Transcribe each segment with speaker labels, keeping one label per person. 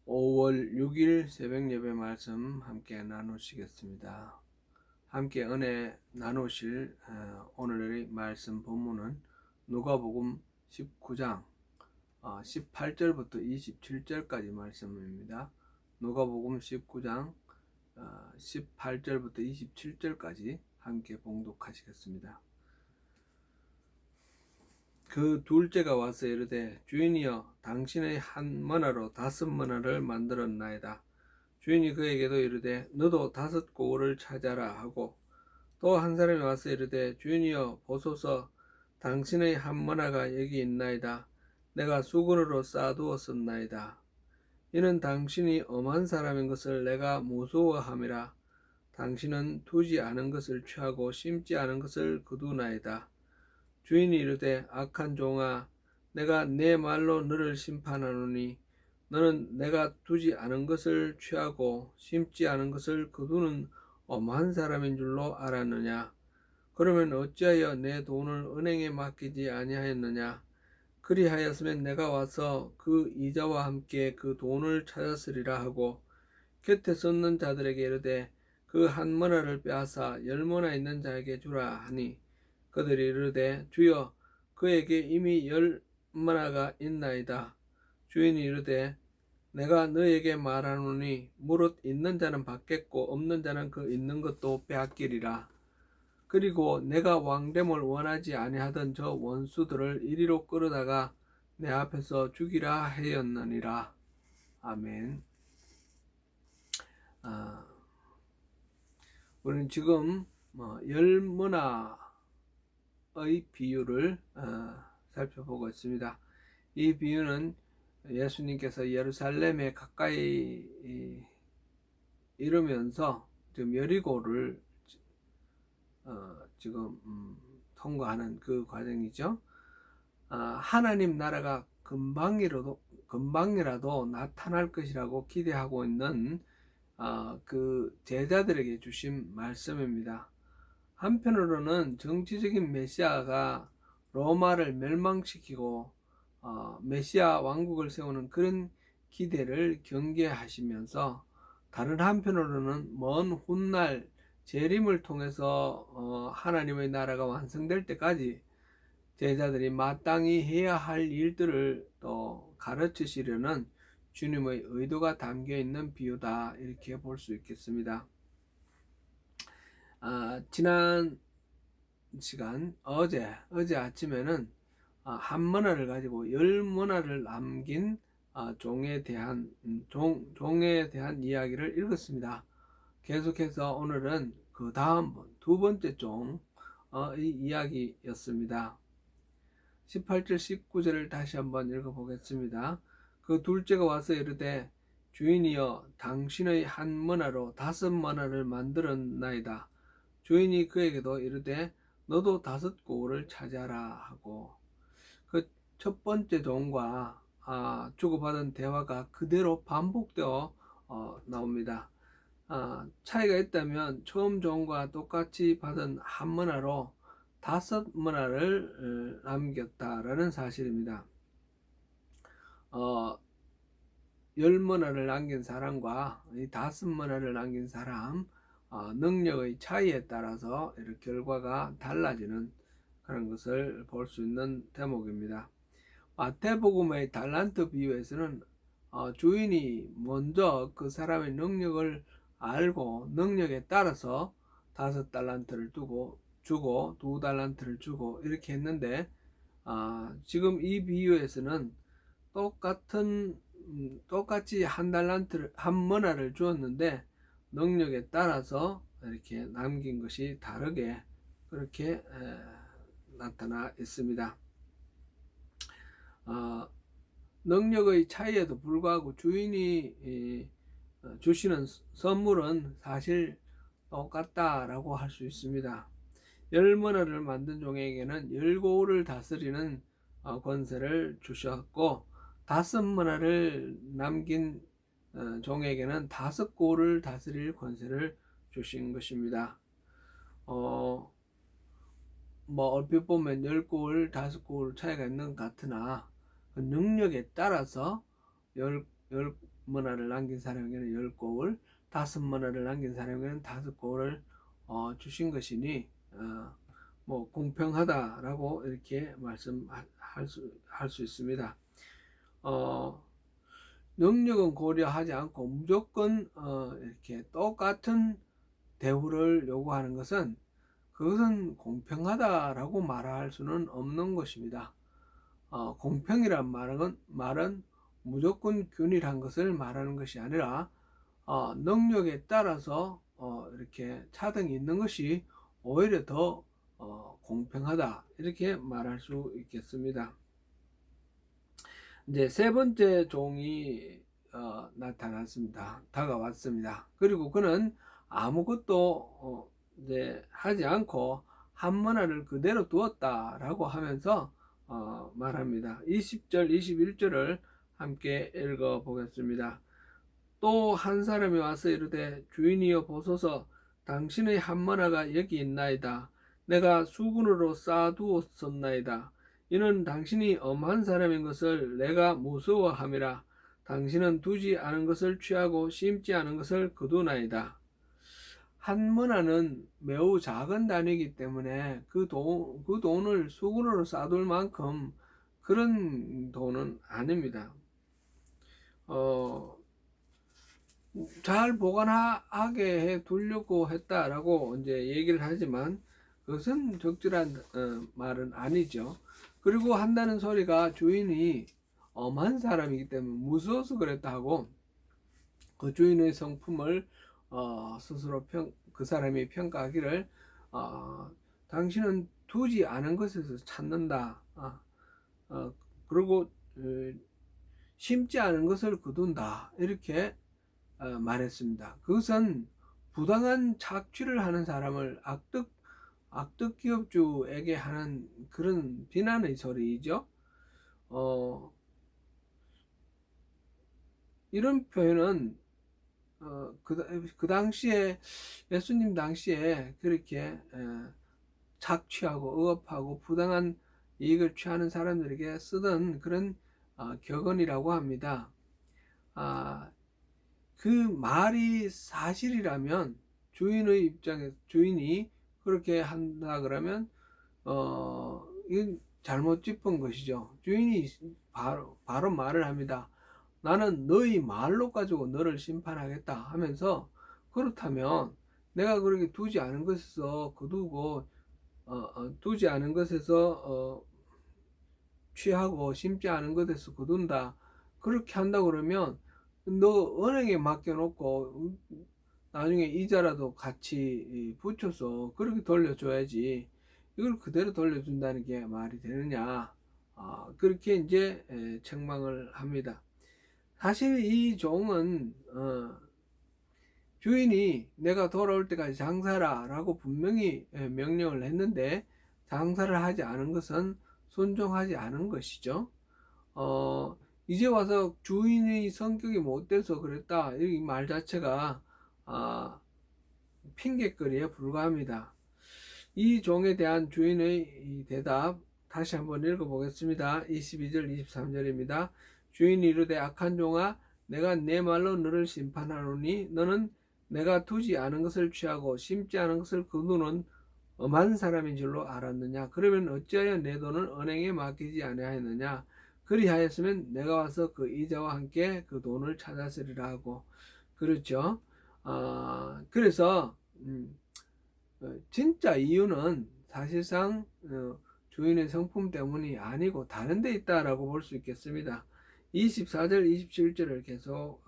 Speaker 1: 5월 6일 새벽 예배 말씀 함께 나누시겠습니다. 함께 은혜 나누실 오늘의 말씀 본문은 누가복음 19장 18절부터 27절까지 말씀입니다. 누가복음 19장 18절부터 27절까지 함께 봉독하시겠습니다. 그 둘째가 와서 이르되 주인이여 당신의 한 머나로 5머나를 만들었나이다. 주인이 그에게도 이르되 너도 5고을을 찾아라 하고 또 한 사람이 와서 이르되 주인이여 보소서 당신의 한 머나가 여기 있나이다. 내가 수건으로 쌓아두었었나이다. 이는 당신이 엄한 사람인 것을 내가 무서워함이라. 당신은 두지 않은 것을 취하고 심지 않은 것을 거두나이다. 주인이 이르되 악한 종아 내가 내 말로 너를 심판하노니 너는 내가 두지 않은 것을 취하고 심지 않은 것을 거두는 엄한 사람인 줄로 알았느냐. 그러면 어찌하여 내 돈을 은행에 맡기지 아니하였느냐. 그리하였으면 내가 와서 그 이자와 함께 그 돈을 찾았으리라 하고 곁에 섰는 자들에게 이르되 그 한 머나를 빼앗아 10머나 있는 자에게 주라 하니 그들이 이르되 주여 그에게 이미 10머나가 있나이다. 주인이 이르되 내가 너에게 말하노니 무릇 있는 자는 받겠고 없는 자는 그 있는 것도 빼앗기리라. 그리고 내가 왕됨을 원하지 아니하던 저 원수들을 이리로 끌어다가 내 앞에서 죽이라 하였느니라. 아멘. 우리는 지금 10머나의 비유를 살펴보고 있습니다. 이 비유는 예수님께서 예루살렘에 가까이 이르면서 지금 여리고를 지금 통과하는 그 과정이죠. 하나님 나라가 금방이라도 나타날 것이라고 기대하고 있는 그 제자들에게 주신 말씀입니다. 한편으로는 정치적인 메시아가 로마를 멸망시키고 메시아 왕국을 세우는 그런 기대를 경계하시면서 다른 한편으로는 먼 훗날 재림을 통해서 하나님의 나라가 완성될 때까지 제자들이 마땅히 해야 할 일들을 또 가르치시려는 주님의 의도가 담겨 있는 비유다, 이렇게 볼 수 있겠습니다. 지난 시간 어제 아침에는 한 머나를 가지고 10머나를 남긴 종에 대한 이야기를 읽었습니다. 계속해서 오늘은 그 다음 두 번째 종의 이야기였습니다. 18절 19절을 다시 한번 읽어보겠습니다. 그 둘째가 와서 이르되 주인이여 당신의 한 머나로 5머나를 만들었나이다. 주인이 그에게도 이르되 너도 5고을을 찾아라 하고, 그 첫 번째 종과 주고받은 대화가 그대로 반복되어 나옵니다. 차이가 있다면 처음 종과 똑같이 받은 한 머나로 5머나를 남겼다라는 사실입니다. 10머나를 남긴 사람과 이 5머나를 남긴 사람 능력의 차이에 따라서 이렇게 결과가 달라지는 그런 것을 볼 수 있는 대목입니다. 마태복음의 달란트 비유에서는 주인이 먼저 그 사람의 능력을 알고 능력에 따라서 5달란트를 주고 2달란트를 주고 이렇게 했는데, 지금 이 비유에서는 똑같이 한 머나를 주었는데 능력에 따라서 이렇게 남긴 것이 다르게 그렇게 나타나 있습니다. 능력의 차이에도 불구하고 주인이 주시는 선물은 사실 똑같다라고 할 수 있습니다. 10머나를 만든 종에게는 10고을을 다스리는 권세를 주셨고 5머나를 남긴 종에게는 5고을을 다스릴 권세를 주신 것입니다. 얼핏 보면 10고을, 5고을 차이가 있는 것 같으나 그 능력에 따라서 10머나를 남긴 사람에게는 10고을, 5머나를 남긴 사람에게는 5고을을 주신 것이니 뭐 공평하다라고 이렇게 할 수 있습니다. 능력은 고려하지 않고 무조건 이렇게 똑같은 대우를 요구하는 것은 그것은 공평하다라고 말할 수는 없는 것입니다. 공평이란 말은 무조건 균일한 것을 말하는 것이 아니라 능력에 따라서 이렇게 차등이 있는 것이 오히려 더 공평하다 이렇게 말할 수 있겠습니다. 이제 세 번째 종이 나타났습니다. 다가왔습니다. 그리고 그는 아무것도 이제 하지 않고 한 머나를 그대로 두었다라고 하면서 말합니다. 20절, 21절을 함께 읽어 보겠습니다. 또 한 사람이 와서 이르되 주인이여 보소서 당신의 한 머나가 여기 있나이다. 내가 수군으로 쌓아두었었나이다. 이는 당신이 엄한 사람인 것을 내가 무서워함이라. 당신은 두지 않은 것을 취하고 심지 않은 것을 거두나이다. 한 머나는 매우 작은 단위이기 때문에 그 돈을 수군으로 쌓아둘 만큼 그런 돈은 아닙니다. 잘 보관하게 해 두려고 했다라고 이제 얘기를 하지만 그것은 적절한 말은 아니죠. 그리고 한다는 소리가 주인이 엄한 사람이기 때문에 무서워서 그랬다 하고 그 주인의 성품을 스스로 그 사람이 평가하기를 당신은 두지 않은 것에서 찾는다. 그리고 심지 않은 것을 거둔다. 이렇게 말했습니다. 그것은 부당한 착취를 하는 사람을 악덕 기업주에게 하는 그런 비난의 소리이죠. 이런 표현은 그 당시에 예수님 당시에 그렇게 착취하고 억압하고 부당한 이익을 취하는 사람들에게 쓰던 그런 격언이라고 합니다. 그 말이 사실이라면 주인의 입장에서 주인이 그렇게 한다 그러면 이건 잘못 짚은 것이죠. 주인이 바로 말을 합니다. 나는 너희 말로 가지고 너를 심판하겠다 하면서 그렇다면 내가 그렇게 두지 않은 것에서 거두고 두지 않은 것에서 취하고 심지 않은 것에서 거둔다 그렇게 한다 그러면 너 은행에 맡겨놓고 나중에 이자라도 같이 붙여서 그렇게 돌려줘야지 이걸 그대로 돌려준다는 게 말이 되느냐 그렇게 이제 책망을 합니다. 사실 이 종은 주인이 내가 돌아올 때까지 장사라 라고 분명히 명령을 했는데 장사를 하지 않은 것은 순종하지 않은 것이죠. 이제 와서 주인의 성격이 못돼서 그랬다 이 말 자체가 핑계거리에 불과합니다. 이 종에 대한 주인의 대답 다시 한번 읽어보겠습니다. 22절 23절입니다. 주인이 이르되 악한 종아 내가 내 말로 너를 심판하노니 너는 내가 두지 않은 것을 취하고 심지 않은 것을 거두는 엄한 사람인 줄로 알았느냐. 그러면 어찌하여 내 돈을 은행에 맡기지 아니하였느냐. 그리하였으면 내가 와서 그 이자와 함께 그 돈을 찾았으리라 하고 그렇죠. 그래서 진짜 이유는 사실상 주인의 성품 때문이 아니고 다른 데 있다라고 볼 수 있겠습니다. 24절 27절을 계속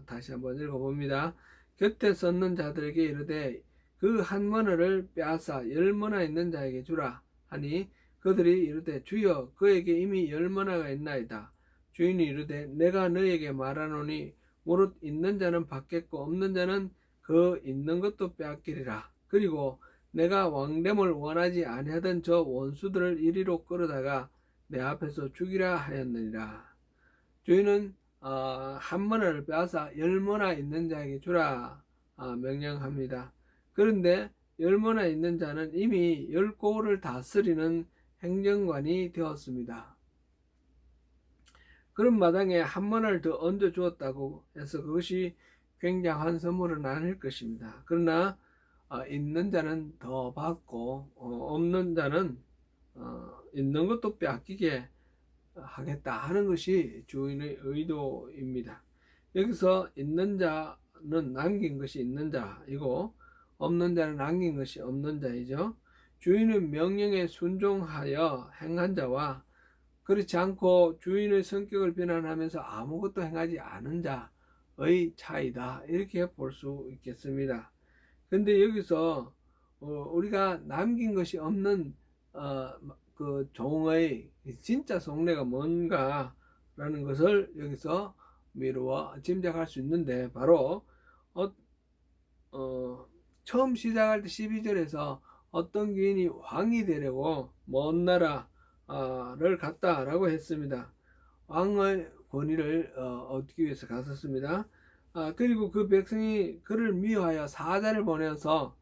Speaker 1: 다시 한번 읽어봅니다. 곁에 섰는 자들에게 이르되 그 한 머나를 빼앗아 10머나 있는 자에게 주라 하니 그들이 이르되 주여 그에게 이미 10머나가 있나이다. 주인이 이르되 내가 너에게 말하노니 무릇 있는 자는 받겠고 없는 자는 그 있는 것도 빼앗기리라. 그리고 내가 왕됨을 원하지 아니하던 저 원수들을 이리로 끌어다가 내 앞에서 죽이라 하였느니라. 주인은 한 머나를 빼앗아 10머나 있는 자에게 주라 명령합니다. 그런데 10머나 있는 자는 이미 10고을을 다스리는 행정관이 되었습니다. 그런 마당에 한 문화를 더 얹어 주었다고 해서 그것이 굉장한 선물은 아닐 것입니다. 그러나 있는 자는 더 받고 없는 자는 있는 것도 빼앗기게 하겠다 하는 것이 주인의 의도입니다. 여기서 있는 자는 남긴 것이 있는 자이고 없는 자는 남긴 것이 없는 자이죠. 주인의 명령에 순종하여 행한 자와 그렇지 않고 주인의 성격을 비난하면서 아무것도 행하지 않은 자의 차이다. 이렇게 볼 수 있겠습니다. 근데 여기서 우리가 남긴 것이 없는 어, 그 종의 진짜 속내가 뭔가라는 것을 여기서 미루어 짐작할 수 있는데 바로 어, 어, 처음 시작할 때 12절에서 어떤 귀인이 왕이 되려고 먼 나라를 갔다라고 했습니다. 왕의 권위를 얻기 위해서 갔었습니다. 그리고 그 백성이 그를 미워하여 사자를 보내서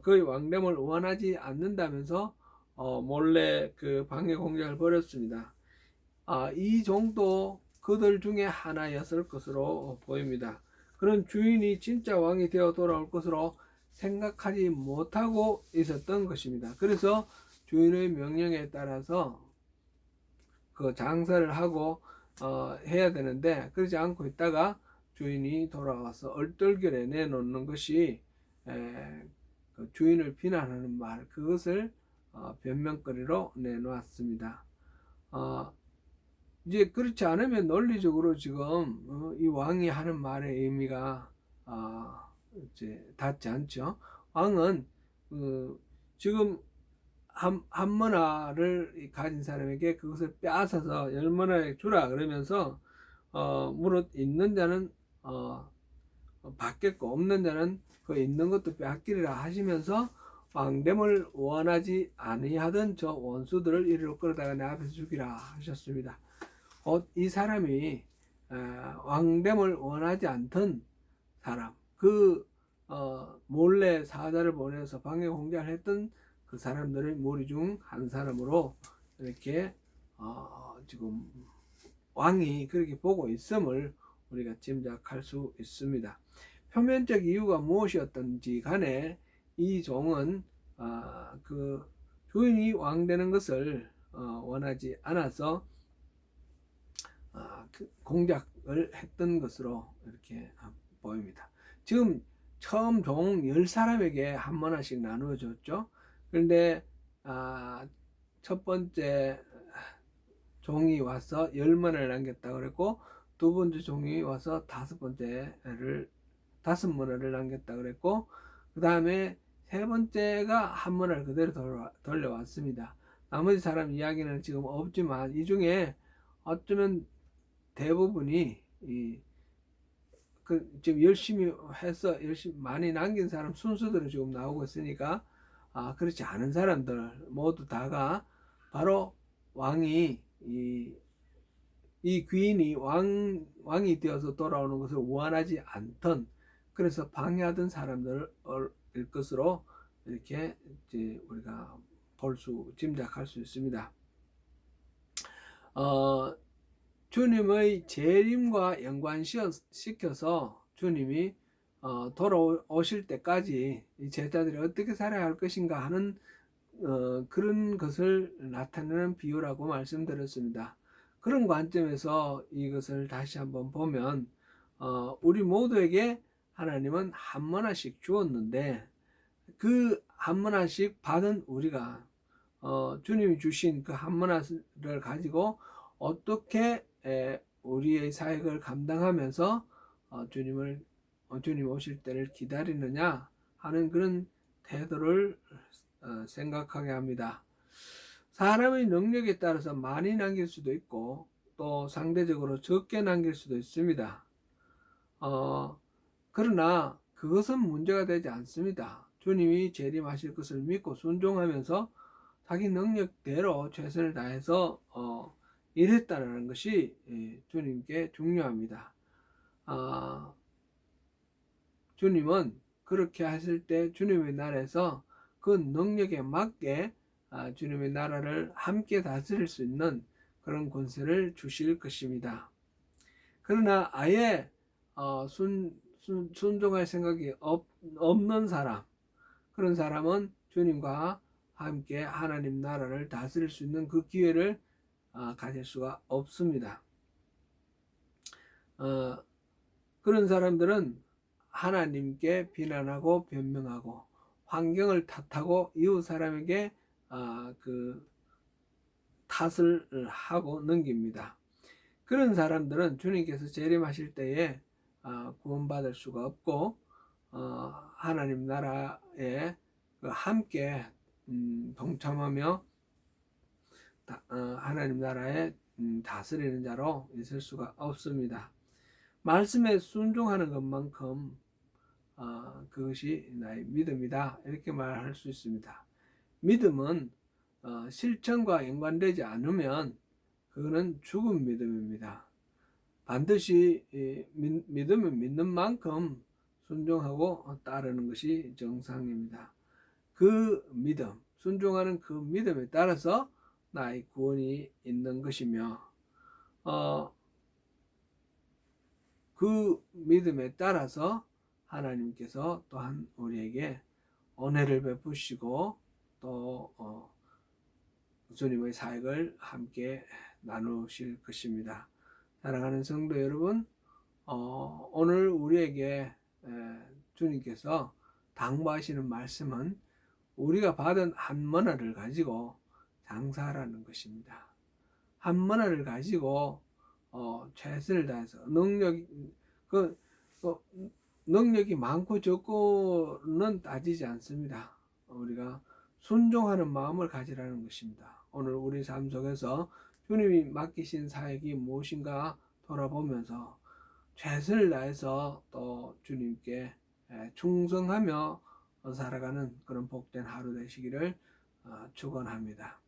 Speaker 1: 그의 왕됨을 원하지 않는다면서 몰래 그 방해 공작을 벌였습니다. 이 정도 그들 중에 하나였을 것으로 보입니다. 그런 주인이 진짜 왕이 되어 돌아올 것으로 생각하지 못하고 있었던 것입니다. 그래서 주인의 명령에 따라서 그 장사를 하고 해야 되는데 그러지 않고 있다가 주인이 돌아와서 얼떨결에 내놓는 것이 그 주인을 비난하는 말 그것을 변명거리로 내놓았습니다. 이제 그렇지 않으면 논리적으로 지금 이 왕이 하는 말의 의미가 이제 닿지 않죠. 왕은 지금 한 문화를 가진 사람에게 그것을 빼앗아서 열 문화에 주라 그러면서 무릇 있는 자는 받겠고 없는 자는 그 있는 것도 빼앗기리라 하시면서 왕됨을 원하지 아니하던 저 원수들을 이리로 끌어다가 내 앞에서 죽이라 하셨습니다. 이 사람이 왕됨을 원하지 않던 사람, 그 몰래 사자를 보내서 방해 공작을 했던 그 사람들의 무리 중 한 사람으로 이렇게 지금 왕이 그렇게 보고 있음을 우리가 짐작할 수 있습니다. 표면적 이유가 무엇이었던지 간에 이 종은 그 주인이 왕 되는 것을 원하지 않아서 그 공작을 했던 것으로 이렇게 보입니다. 지금 처음 종 10사람에게 한 문화씩 나누어 줬죠. 그런데 첫 번째 종이 와서 10문화를 남겼다고 그랬고 두 번째 종이 와서 다섯 문화를 남겼다고 그랬고 그 다음에 세 번째가 한 문화를 그대로 돌려왔습니다. 나머지 사람 이야기는 지금 없지만 이 중에 어쩌면 대부분이 지금 열심히 해서 열심히 많이 남긴 사람 순수들은 지금 나오고 있으니까 그렇지 않은 사람들 모두 다가 바로 왕이 이 귀인이 왕이 되어서 돌아오는 것을 원하지 않던 그래서 방해하던 사람들일 것으로 이렇게 이제 우리가 짐작할 수 있습니다. 주님의 재림과 연관시켜서 주님이 돌아오실 때까지 이 제자들이 어떻게 살아야 할 것인가 하는 그런 것을 나타내는 비유라고 말씀드렸습니다. 그런 관점에서 이것을 다시 한번 보면 우리 모두에게 하나님은 한 문화씩 주었는데 그 한 문화씩 받은 우리가 주님이 주신 그 한 문화를 가지고 어떻게 우리의 사역을 감당하면서 주님 오실 때를 기다리느냐 하는 그런 태도를 생각하게 합니다. 사람의 능력에 따라서 많이 남길 수도 있고 또 상대적으로 적게 남길 수도 있습니다. 그러나 그것은 문제가 되지 않습니다. 주님이 재림하실 것을 믿고 순종하면서 자기 능력대로 최선을 다해서 일했다는 것이 주님께 중요합니다. 주님은 그렇게 하실 때 주님의 나라에서 그 능력에 맞게 주님의 나라를 함께 다스릴 수 있는 그런 권세를 주실 것입니다. 그러나 아예 순종할 생각이 없는 사람, 그런 사람은 주님과 함께 하나님 나라를 다스릴 수 있는 그 기회를 가질 수가 없습니다. 그런 사람들은 하나님께 비난하고 변명하고 환경을 탓하고 이웃 사람에게 그 탓을 하고 넘깁니다. 그런 사람들은 주님께서 재림하실 때에 구원받을 수가 없고 하나님 나라에 함께 동참하며 하나님 나라에 다스리는 자로 있을 수가 없습니다. 말씀에 순종하는 것만큼 그것이 나의 믿음이다, 이렇게 말할 수 있습니다. 믿음은 실천과 연관되지 않으면 그거는 죽은 믿음입니다. 반드시 믿음은 믿는 만큼 순종하고 따르는 것이 정상입니다. 그 믿음, 순종하는 그 믿음에 따라서 나의 구원이 있는 것이며 그 믿음에 따라서 하나님께서 또한 우리에게 은혜를 베푸시고 또 주님의 사역을 함께 나누실 것입니다. 사랑하는 성도 여러분, 오늘 우리에게 주님께서 당부하시는 말씀은 우리가 받은 한 머나를 가지고 장사하라는 것입니다. 한 머나를 가지고 최선을 다해서 능력이 많고 적고는 따지지 않습니다. 우리가 순종하는 마음을 가지라는 것입니다. 오늘 우리 삶 속에서 주님이 맡기신 사역이 무엇인가 돌아보면서 최선을 다해서 또 주님께 충성하며 살아가는 그런 복된 하루 되시기를 축원합니다.